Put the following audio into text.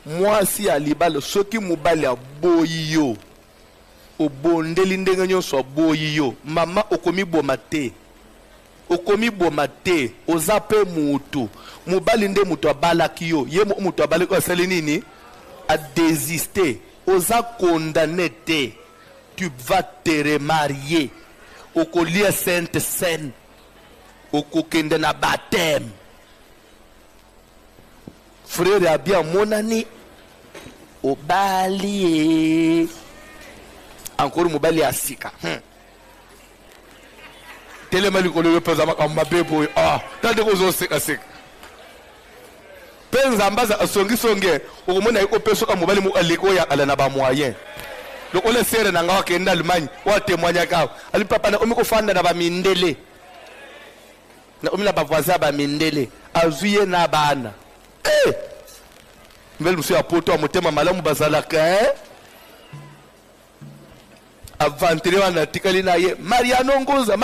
Moi si à libala soki mobali a boyo obondeli ndenge nyonso boyo mama okomi bomate okomi bomate ozape mutu mobali nde mutu abalaki yo ye mutu abalaki asali nini a désister oza condamné te tu vas te remarier okolia sainte seine okokende na baptême frère a bien monani obali encore mobali asika telema likolo yo penza makamba bebo tande kozo seka seka penza mbaza asongi songe okomona iko peso ka mobali mu aliko ya ala na ba moyen loko le sere na ngawa kenda Allemagne wa témoigner ka ali papa na omiko fanda na ba mindele na omila ba voisin ba mindele azuye na bana mbele monsieur apoto amotema malamu bazalaka avantere wana tikali na ye Mariano Ngoza